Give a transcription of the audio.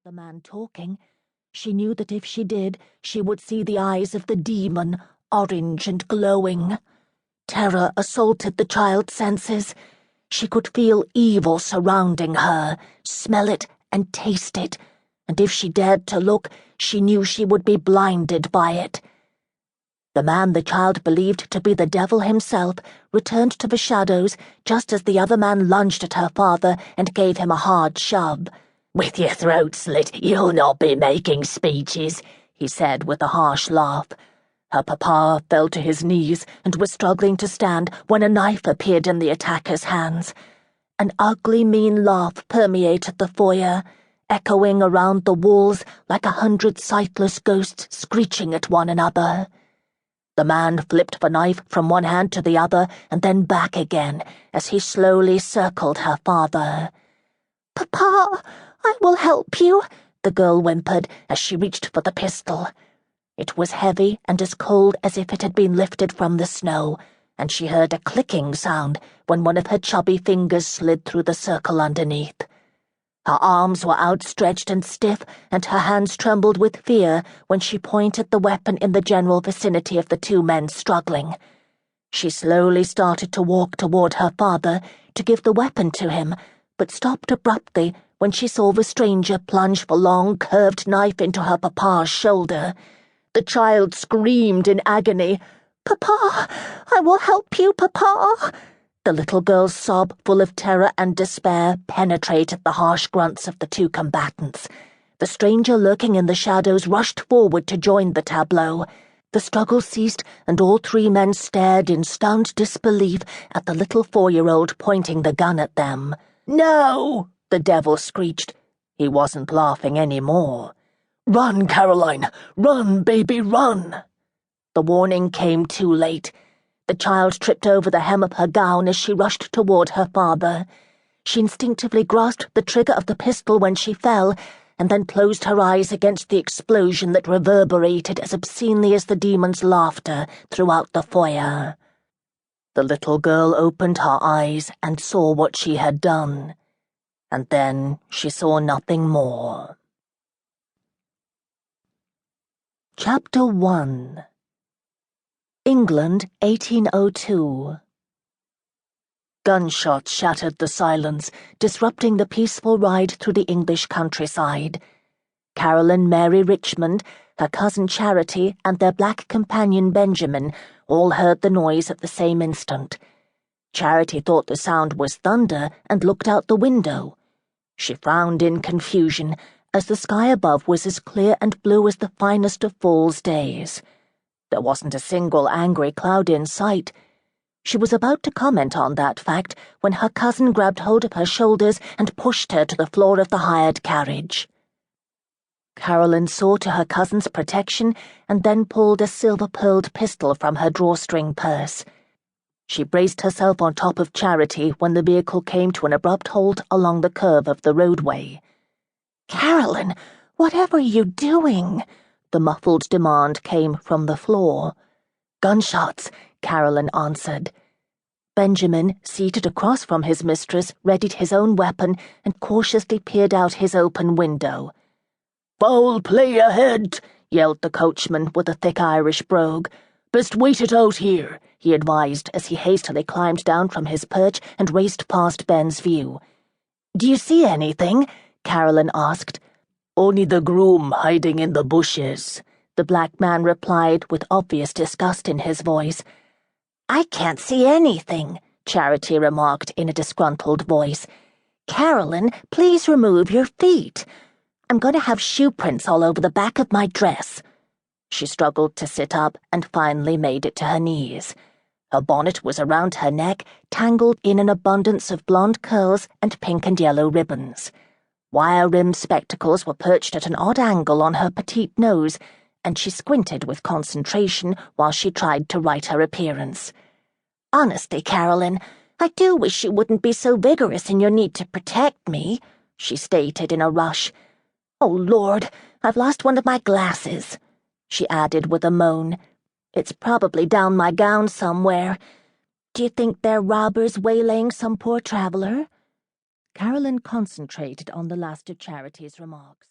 the man talking. She knew that if she did, she would see the eyes of the demon, orange and glowing. Terror assaulted the child's senses. She could feel evil surrounding her, smell it and taste it, and if she dared to look, she knew she would be blinded by it. The man the child believed to be the devil himself returned to the shadows just as the other man lunged at her father and gave him a hard shove. "With your throat slit, you'll not be making speeches," he said with a harsh laugh. Her papa fell to his knees and was struggling to stand when a knife appeared in the attacker's hands. An ugly, mean laugh permeated the foyer, echoing around the walls like 100 sightless ghosts screeching at one another. The man flipped the knife from one hand to the other and then back again as he slowly circled her father. "Papa, I will help you," the girl whimpered as she reached for the pistol. It was heavy and as cold as if it had been lifted from the snow, and she heard a clicking sound when one of her chubby fingers slid through the circle underneath. Her arms were outstretched and stiff, and her hands trembled with fear when she pointed the weapon in the general vicinity of the two men struggling. She slowly started to walk toward her father to give the weapon to him, but stopped abruptly when she saw the stranger plunge the long, curved knife into her papa's shoulder. The child screamed in agony. "Papa, I will help you, Papa." The little girl's sob, full of terror and despair, penetrated the harsh grunts of the two combatants. The stranger lurking in the shadows rushed forward to join the tableau. The struggle ceased, and all three men stared in stunned disbelief at the little 4-year-old pointing the gun at them. "No!" the devil screeched. He wasn't laughing any more. "Run, Caroline! Run, baby, run!" The warning came too late. The child tripped over the hem of her gown as she rushed toward her father. She instinctively grasped the trigger of the pistol when she fell, and then closed her eyes against the explosion that reverberated as obscenely as the demon's laughter throughout the foyer. The little girl opened her eyes and saw what she had done, and then she saw nothing more. Chapter 1. England, 1802. Gunshots shattered the silence, disrupting the peaceful ride through the English countryside. Caroline Mary Richmond, her cousin Charity, and their black companion Benjamin all heard the noise at the same instant. Charity thought the sound was thunder and looked out the window. She frowned in confusion, as the sky above was as clear and blue as the finest of fall's days. There wasn't a single angry cloud in sight. She was about to comment on that fact when her cousin grabbed hold of her shoulders and pushed her to the floor of the hired carriage. Caroline saw to her cousin's protection and then pulled a silver-pearled pistol from her drawstring purse. She braced herself on top of Charity when the vehicle came to an abrupt halt along the curve of the roadway. "Caroline, whatever are you doing?" The muffled demand came from the floor. "Gunshots," Caroline answered. Benjamin, seated across from his mistress, readied his own weapon and cautiously peered out his open window. "Foul play ahead," yelled the coachman with a thick Irish brogue. "Best wait it out here," he advised as he hastily climbed down from his perch and raced past Ben's view. "Do you see anything?" Caroline asked. "Only the groom hiding in the bushes," the black man replied with obvious disgust in his voice. "I can't see anything," Charity remarked in a disgruntled voice. "Caroline, please remove your feet. I'm going to have shoe prints all over the back of my dress." She struggled to sit up and finally made it to her knees. Her bonnet was around her neck, tangled in an abundance of blonde curls and pink and yellow ribbons. Wire-rimmed spectacles were perched at an odd angle on her petite nose, and she squinted with concentration while she tried to right her appearance. "Honestly, Caroline, I do wish you wouldn't be so vigorous in your need to protect me," she stated in a rush. "Oh, Lord, I've lost one of my glasses," she added with a moan. "It's probably down my gown somewhere. Do you think they're robbers waylaying some poor traveler?" Caroline concentrated on the last of Charity's remarks.